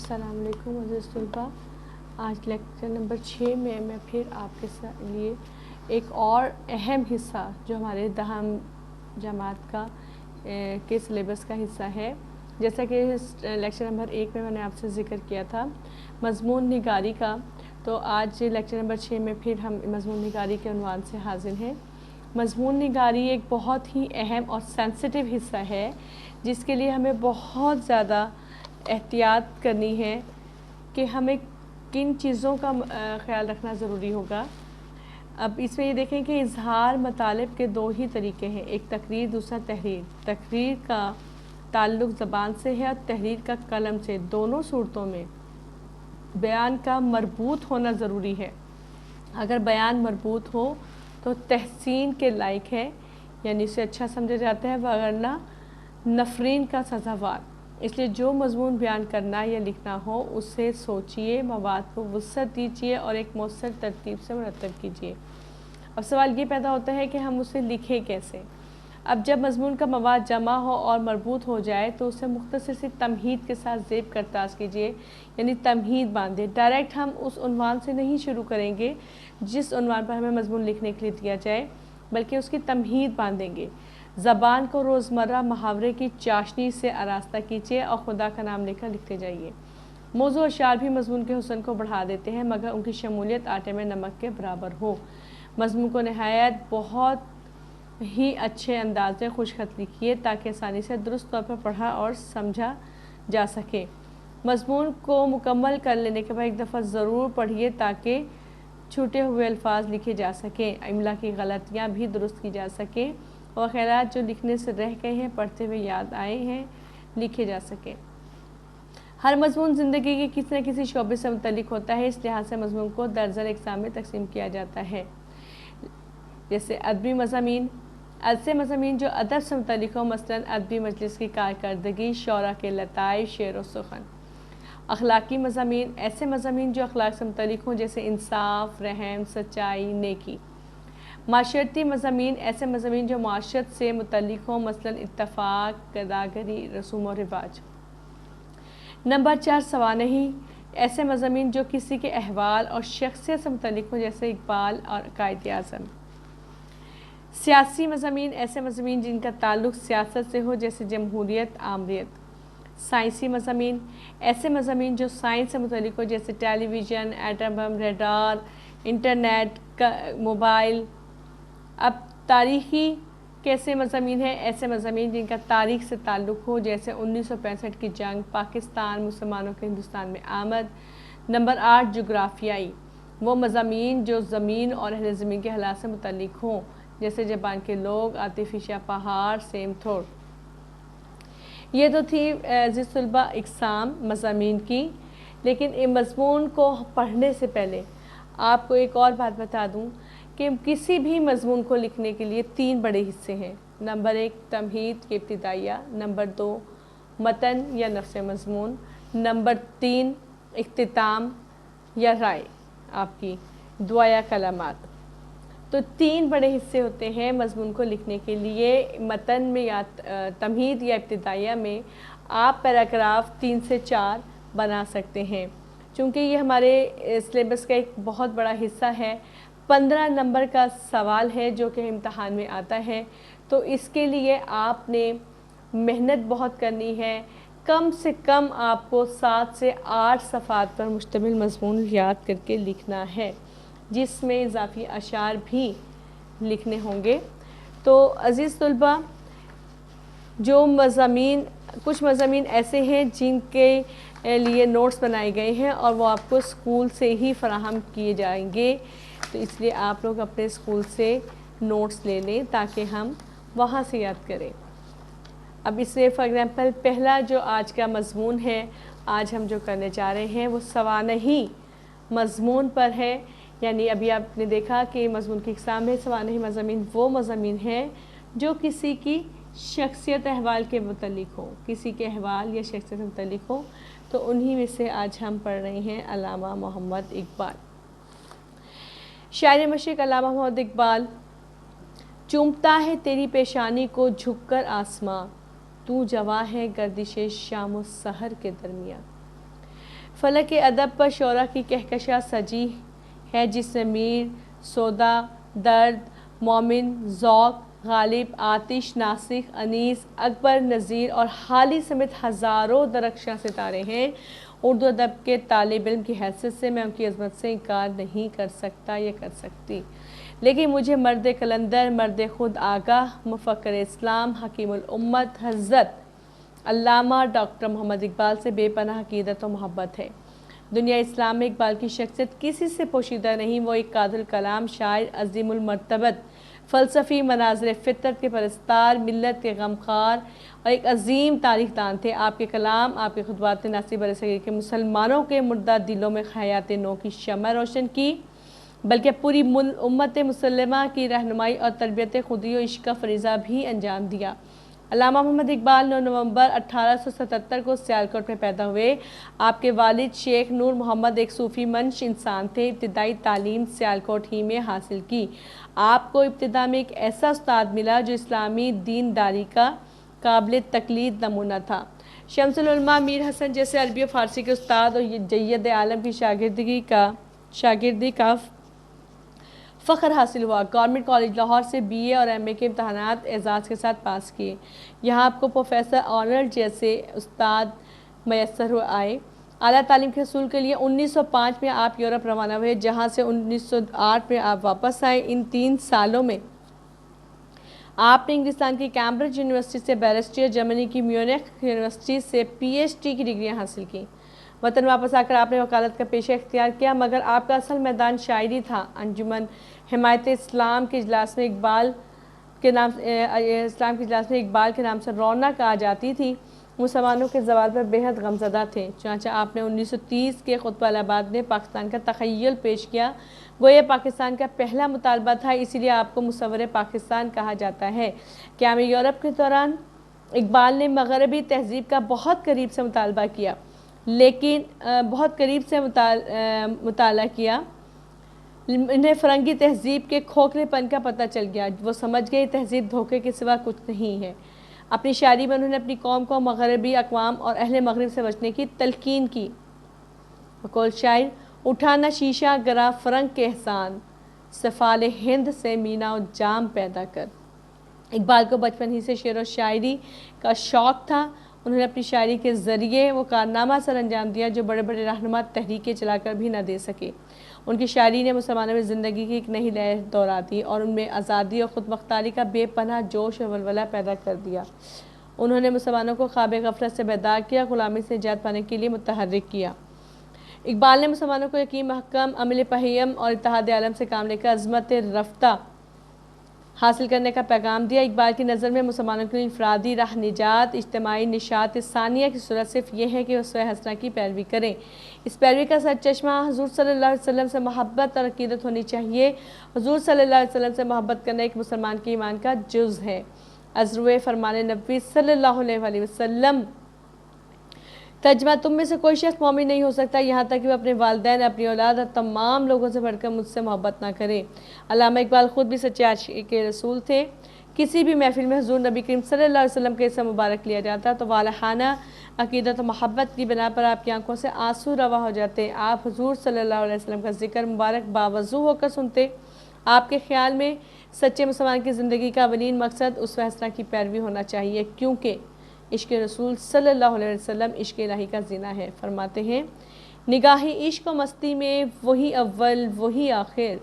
السلام علیکم عزیز طلباء. آج لیکچر نمبر 6 میں پھر آپ کے لیے ایک اور اہم حصہ جو ہمارے دہم جماعت کا کے سلیبس کا حصہ ہے. جیسا کہ لیکچر نمبر 1 میں نے آپ سے ذکر کیا تھا مضمون نگاری کا، تو آج لیکچر نمبر 6 میں پھر ہم مضمون نگاری کے عنوان سے حاضر ہیں. مضمون نگاری ایک بہت ہی اہم اور سینسٹیو حصہ ہے جس کے لیے ہمیں بہت زیادہ احتیاط کرنی ہے کہ ہمیں کن چیزوں کا خیال رکھنا ضروری ہوگا. اب اس میں یہ دیکھیں کہ اظہار مطالب کے دو ہی طریقے ہیں، ایک تقریر دوسرا تحریر. تقریر کا تعلق زبان سے ہے اور تحریر کا قلم سے. دونوں صورتوں میں بیان کا مربوط ہونا ضروری ہے. اگر بیان مربوط ہو تو تحسین کے لائق ہے، یعنی اسے اچھا سمجھا جاتا ہے، وگرنہ نفرین کا سزاوار. اس لیے جو مضمون بیان کرنا یا لکھنا ہو اسے سوچئے، مواد کو وسعت دیجیے اور ایک مؤثر ترتیب سے مرتب کیجیے. اب سوال یہ پیدا ہوتا ہے کہ ہم اسے لکھیں کیسے؟ اب جب مضمون کا مواد جمع ہو اور مربوط ہو جائے تو اسے مختصر سی تمہید کے ساتھ زیب کرتاز کیجیے، یعنی تمہید باندھیں. ڈائریکٹ ہم اس عنوان سے نہیں شروع کریں گے جس عنوان پر ہمیں مضمون لکھنے کے لیے دیا جائے، بلکہ اس کی تمہید باندھیں گے. زبان کو روزمرہ محاورے کی چاشنی سے آراستہ کیجیے اور خدا کا نام لے کر لکھتے جائیے. موضوع اور اشعار بھی مضمون کے حسن کو بڑھا دیتے ہیں مگر ان کی شمولیت آٹے میں نمک کے برابر ہو. مضمون کو نہایت بہت ہی اچھے انداز میں خوش خط لکھیے تاکہ آسانی سے درست طور پر پڑھا اور سمجھا جا سکے. مضمون کو مکمل کر لینے کے بعد ایک دفعہ ضرور پڑھیے تاکہ چھوٹے ہوئے الفاظ لکھے جا سکیں، املا کی غلطیاں بھی درست کی جا سکیں اور خیالات جو لکھنے سے رہ گئے ہیں، پڑھتے ہوئے یاد آئے ہیں، لکھے جا سکیں. ہر مضمون زندگی کے کسی نہ کسی شعبے سے متعلق ہوتا ہے، اس لحاظ سے مضمون کو درجہ اقسام میں تقسیم کیا جاتا ہے. جیسے ادبی مضامین، ایسے مضامین جو ادب سے متعلق ہوں، مثلاً ادبی مجلس کی کارکردگی، شعراء کے لطائف، شعر و سخن. اخلاقی مضامین، ایسے مضامین جو اخلاق سے متعلق ہوں جیسے انصاف، رحم، سچائی، نیکی. معاشرتی مضامین، ایسے مضامین جو معاشرت سے متعلق ہوں، مثلاً اتفاق، گداگری، رسوم و رواج. نمبر 4 سوانحی، ایسے مضامین جو کسی کے احوال اور شخصیت سے متعلق ہوں جیسے اقبال اور قائد اعظم. سیاسی مضامین، ایسے مضامین جن کا تعلق سیاست سے ہو جیسے جمہوریت، آمریت. سائنسی مضامین، ایسے مضامین جو سائنس سے متعلق ہو جیسے television, atom bomb, radar, internet, mobile. اب تاریخی کیسے مضامین ہیں؟ ایسے مضامین جن کا تاریخ سے تعلق ہو جیسے 1965 کی جنگ، پاکستان، مسلمانوں کے ہندوستان میں آمد. نمبر 8 جغرافیائی، وہ مضامین جو زمین اور اہل زمین کے حالات سے متعلق ہوں جیسے جاپان کے لوگ، آتفیشیا پہاڑ، سیم تھور. یہ تو تھی عزیز طلباء اقسام مضامین کی. لیکن مضمون کو پڑھنے سے پہلے آپ کو ایک اور بات بتا دوں کہ کسی بھی مضمون کو لکھنے کے لیے 3 بڑے حصے ہیں. نمبر 1 تمہید کے ابتدائیہ، نمبر 2 متن یا نفس مضمون، نمبر 3 اختتام یا رائے آپ کی دعا یا کلمات. تو 3 بڑے حصے ہوتے ہیں مضمون کو لکھنے کے لیے. متن میں یا تمہید یا ابتدائیہ میں آپ پیراگراف 3 سے 4 بنا سکتے ہیں. چونکہ یہ ہمارے سلیبس کا ایک بہت بڑا حصہ ہے، 15 نمبر کا سوال ہے جو کہ امتحان میں آتا ہے، تو اس کے لیے آپ نے محنت بہت کرنی ہے. کم سے کم آپ کو 7 سے 8 صفحات پر مشتمل مضمون یاد کر کے لکھنا ہے، جس میں اضافی اشعار بھی لکھنے ہوں گے. تو عزیز طلباء، جو مضامین کچھ مضامین ایسے ہیں جن کے لیے نوٹس بنائے گئے ہیں اور وہ آپ کو اسکول سے ہی فراہم کیے جائیں گے، تو اس لیے آپ لوگ اپنے اسکول سے نوٹس لے لیں تاکہ ہم وہاں سے یاد کریں. اب اس میں فار ایگزامپل پہلا جو آج کا مضمون ہے، آج ہم جو کرنے جا رہے ہیں وہ سوانحی مضمون پر ہے. یعنی ابھی آپ نے دیکھا کہ مضمون کی اقسام میں سوانحی مضامین وہ مضامین ہیں جو کسی کی شخصیت احوال کے متعلق ہو، کسی کے احوال یا شخصیت سے متعلق ہو. تو انہی میں سے آج ہم پڑھ رہے ہیں علامہ محمد اقبال. شاعر مشرق علامہ محمد اقبال. چومتا ہے تیری پیشانی کو جھک کر آسماں، تو جواں ہے گردش شام و سحر کے درمیان. फलक अदब पर शोरा की कहकशा सजी है, जिसमें मीर, सौदा, दर्द, मोमिन, ज़ौक़, गालिब, आतिश, नासिक, अनीस, अकबर, नज़ीर और हाली समेत हज़ारों दरख्शां सितारे हैं। उर्दू अदब के तालिब इल्म की हैसियत से मैं उनकी अज़मत से इनकार नहीं कर सकता या कर सकती, लेकिन मुझे मर्द कलंदर, मर्द खुद आगाह, मुफ़क्किर इस्लाम, हकीमुल उम्मत, हज़रत अल्लामा डॉक्टर मोहम्मद इकबाल से बेपनाह अक़ीदत और मोहब्बत है। दुनिया इस्लाम में इकबाल की शख्सियत किसी से पोशीदा नहीं। वो एक कादिल कलाम शायर, अज़ीमुल मर्तबत फ़लसफ़ी, मनाज़िर फ़ितरत के परस्तार, मिल्लत के गमख़ार और एक अजीम तारीख़ दान थे। आपके कलाम, आपके खुतबात ने न सिर्फ बरसगीर के मुसलमानों के मुर्दा दिलों में हयात नौ की शम्मा रोशन की, बल्कि पूरी उम्मत मुसलमा की रहनुमाई और तरबियत खुदी और इश्क़ का फ़रीज़ा भी अंजाम दिया। अल्लामा मोहम्मद इकबाल 9 नवंबर 1877 को सियालकोट में पैदा हुए। आपके वालिद शेख नूर मोहम्मद एक सूफ़ी मंश इंसान थे। इब्तिदाई तालीम सियालकोट ही में हासिल की। आपको इब्तिदा में एक ऐसा उस्ताद मिला जो इस्लामी दीनदारी का काबिल तकलीद नमूना था। शम्सुल उलमा मीर हसन जैसे अरबी और फ़ारसी के उस्ताद और जय्यद आलम की शागिर्दी का फ़ख्र हासिल हुआ। गवर्नमेंट कॉलेज लाहौर से BA और MA के इम्तहानात एजाज़ के साथ पास किए। यहाँ आपको प्रोफेसर ऑनर जैसे उस्ताद मैसर आए। आला तालीम के हसूल के लिए 1905 में आप यूरोप रवाना हुए, जहाँ से 1908 में आप वापस आए। इन 3 सालों में आपने इंग्लिस्तान की कैम्ब्रिज यूनिवर्सिटी से बैरिस्टर, जर्मनी की म्यूनिख यूनिवर्सिटी से PhD की डिग्रियाँ हासिल की। वतन वापस आकर आपने वकालत का पेशा इख्तियार किया, मगर आपका असल मैदान शायरी था। अंजुमन हिमायत इस्लाम के इजलास में इकबाल के नाम से रौनक आ जाती थी। मुसलमानों के ज़वाल पर बेहद गमज़दा थे। चुनांचे आपने 1930 के खुतबा इलाहाबाद में पाकिस्तान का तख़य्युल पेश किया। गोया पाकिस्तान का पहला मुतालबा था, इसीलिए आपको मुसव्विर पाकिस्तान कहा जाता है। क़याम यूरोप के दौरान इकबाल ने मगरबी तहज़ीब का बहुत करीब से मुतालबा किया, लेकिन मुताला किया। इन्हें फ़रंगी तहज़ीब के खोखलेपन का पता चल गया। वो समझ गए तहज़ीब धोखे के सिवा कुछ नहीं है। अपनी शायरी में उन्होंने अपनी कौम को मगरबी अक़वाम और अहले मगरिब से बचने की तलकीन की। बकौल शायर, उठाना शीशा गरा फ़रंग के एहसान, सफ़ाले हिंद से मीना और जाम पैदा कर। इकबाल को बचपन ही से शेर और शायरी का शौक़ था। उन्होंने अपनी शायरी के ज़रिए वो कारनामा सर अंजाम दिया जो बड़े बड़े रहनुमा तहरीकें चलाकर भी न दे सके। उनकी शायरी ने मुसलमानों में ज़िंदगी की एक नई लहर दौड़ा दी और उनमें आज़ादी और ख़ुदमुख्तारी का बेपनाह जोश और वलवला पैदा कर दिया। उन्होंने मुसलमानों को ख्वाब गफलत से बेदार किया, ग़ुलामी से निजात पाने के लिए मुतहर्रिक किया। इकबाल ने मुसलमानों को यकीन, महकम, अमल पहियम और इत्तेहाद आलम से काम लेकर अज़मत रफ्ता हासिल करने का पैगाम दिया। इकबाल की नज़र में मुसलमानों के लिए इनफरादी राह निजात, इज्तिमाई निशात सानिया की सूरत सिर्फ ये है कि उसवे हसना की पैरवी करें। इस पैरवी का सरचश्मा हुज़ूर सल्लल्लाहु अलैहि वसल्लम से मोहब्बत और अक़ीदत होनी चाहिए। हुज़ूर सल्लल्लाहु अलैहि वसल्लम से मोहब्बत करना एक मुसलमान के ईमान का जुज़ है। अज़रुए फ़रमान नबी सल्लल्लाहु अलैहि वसल्लम, तर्जमा, तुम में से कोई शख्स मोमिन नहीं हो सकता यहाँ तक कि वह अपने वालिदैन, अपनी औलाद और तमाम लोगों से बढ़कर मुझसे मोहब्बत ना करे। अल्लामा इकबाल ख़ुद भी सच्चे आशिक़ के रसूल थे। किसी भी महफिल में हुज़ूर नबी करीम सल्लल्लाहु अलैहि वसल्लम के इसम मुबारक लिया जाता तो वालहाना अक़ीदत और मोहब्बत की बिना पर आपकी आंखों से आंसू रवा हो जाते। आप हुज़ूर सल्लल्लाहु अलैहि वसल्लम का ज़िक्र मुबारक बावज़ू होकर सुनते। आपके ख़्याल में सच्चे मुसलमान की ज़िंदगी का अवलीन मकसद उसवे हसना की पैरवी होना चाहिए, क्योंकि इश्क़ रसूल सल्लल्लाहु अलैहि वसल्लम इश्क़ इलाही का ज़िना है। फरमाते हैं, निगाही इश्क़ व मस्ती में वही अव्वल वही आखिर,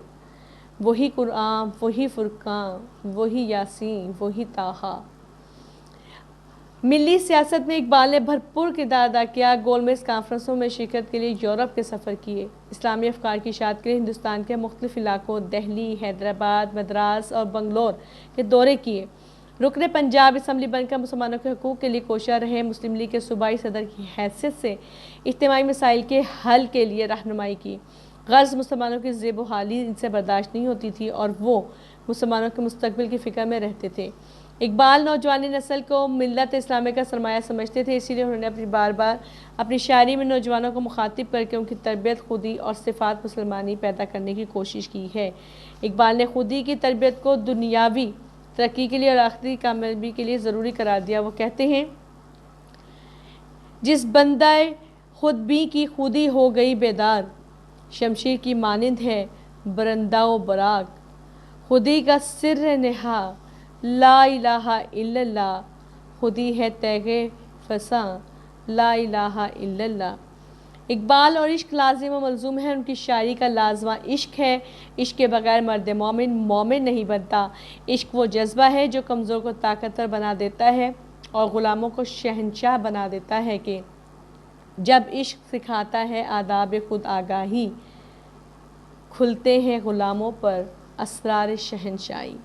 वही कुरान वही फ़ुरक़ान वही यासीन वही ताहा। मिली सियासत में इकबाल ने भरपूर किरदार अदा किया। गोलमेज़ कॉन्फ्रेंसों में शिरकत के लिए यूरोप के सफ़र किए। इस्लामी अफ़कार की इशाअत के लिए हिंदुस्तान के मुख्तलिफ़ इलाकों दिल्ली, हैदराबाद, मद्रास और बंगलोर के दौरे किए। रुकने पंजाब असम्बली बनकर मुसलमानों के हकूक़ के लिए कोशा रहे। मुस्लिम लीग के सूबाई सदर की हैसियत से इज्तिमाई मसाइल के हल के लिए रहनुमाई की। गर्ज़ मुसलमानों की ज़ेब हाली इनसे बर्दाश्त नहीं होती थी और वो मुसलमानों के मुस्तकबिल की फ़िक्र में रहते थे। इकबाल नौजवानी नस्ल को मिल्लत इस्लामी का सरमाया समझते थे, इसीलिए उन्होंने बार बार अपनी शायरी में नौजवानों को मुखातिब करके उनकी तरबियत, खुदी और सिफ़ात मुसलमानी पैदा करने की कोशिश की है। इकबाल ने खुदी की तरबियत को दुनियावी तरक्की के लिए और आखिरी कामयाबी के लिए ज़रूरी करार दिया। वो कहते हैं, जिस बंदाए खुद भी की खुदी हो गई बेदार, शमशीर की मानिंद है बरंदा व बराक, खुदी का सिर नेहा ला इलाहा इल्लल्लाह, खुदी है तैगे फसा ला इलाहा इल्लल्लाह। इकबाल और इश्क लाजिम व मलजूम है, उनकी शायरी का लाजवा इश्क है। इश्क के बगैर मर्द मोमिन मोमिन नहीं बनता। इश्क वो जज्बा है जो कमज़ोर को ताकतवर बना देता है और ग़ुलामों को शहंशाह बना देता है कि जब इश्क सिखाता है आदाब खुद आगाही, खुलते हैं ग़ुलामों पर असरार शहंशाही।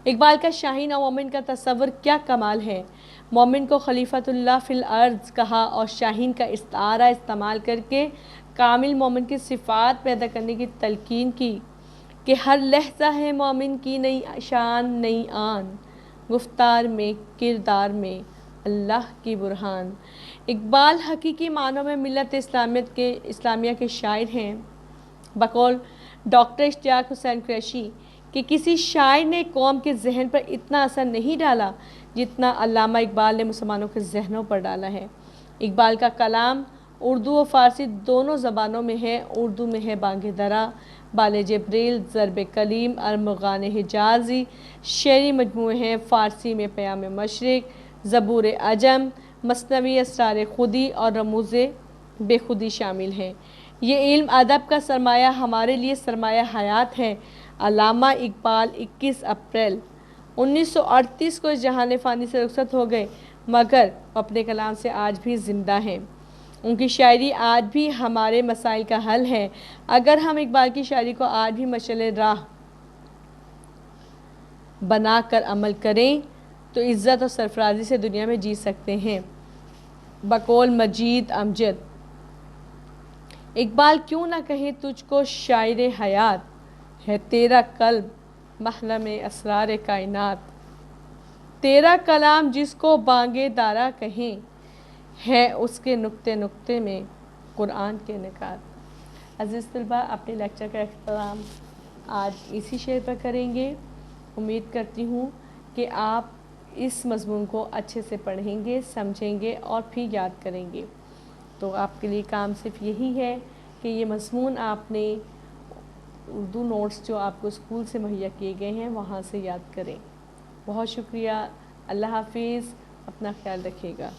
इकबाल का शाहीन और मोमिन का तसव्वुर क्या कमाल है। मोमिन को खलीफतुल्लाह फिल अर्ज़ कहा और शाहीन का इस्तारा इस्तेमाल करके कामिल मोमिन की सिफ़ात पैदा करने की तलकीन की कि हर लहज़ा है मोमिन की नई शान नई आन, गुफ्तार में किरदार में अल्लाह की बुरहान। इकबाल हकीकी मानों में मिल्लत इस्लामिया के शायर हैं। बकौल डॉक्टर इश्तियाक हुसैन कुरैशी कि किसी शायर ने कौम के जहन पर इतना असर नहीं डाला जितना अल्लामा इकबाल ने मुसलमानों के जहनों पर डाला है। इकबाल का कलाम उर्दू और फ़ारसी दोनों ज़बानों में है। उर्दू में है बांगे दरा, बाले जबरील, ज़रब कलीम, अरमगान हिजाज़ी, शेरी मजमूए हैं। फ़ारसी में प्याम मशरिक, ज़बूर अजम, मसनवी, असरार खुदी और रमूज़े बेखुदी शामिल हैं। ये इल्म अदब का सरमाया हमारे लिए सरमाया हयात है। अल्लामा इकबाल 21 अप्रैल 1938 को इस जहान फ़ानी से रुखसत हो गए, मगर अपने कलाम से आज भी ज़िंदा हैं। उनकी शायरी आज भी हमारे मसाइल का हल है। अगर हम इकबाल की शायरी को आज भी मशअल राह बना कर अमल करें तो इज़्ज़त और सरफराजी से दुनिया में जी सकते हैं। बकौल मजीद अमजद, इकबाल क्यों ना कहे तुझको शायर हयात, है तेरा कल्ब महरम असरार कायनात, तेरा कलाम जिसको बांगे दारा कहें, है उसके नुक्ते नुक्ते में कुरान के निकात। अज़ीज़ तलबा, अपने लेक्चर का इख्तिताम आज इसी शेर पर करेंगे। उम्मीद करती हूँ कि आप इस मज़मून को अच्छे से पढ़ेंगे, समझेंगे और फिर याद करेंगे। तो आपके लिए काम सिर्फ यही है कि ये मज़मून आपने उर्दू नोट्स जो आपको स्कूल से मुहैया किए गए हैं वहाँ से याद करें। बहुत शुक्रिया। अल्लाह हाफिज़। अपना ख्याल रखिएगा।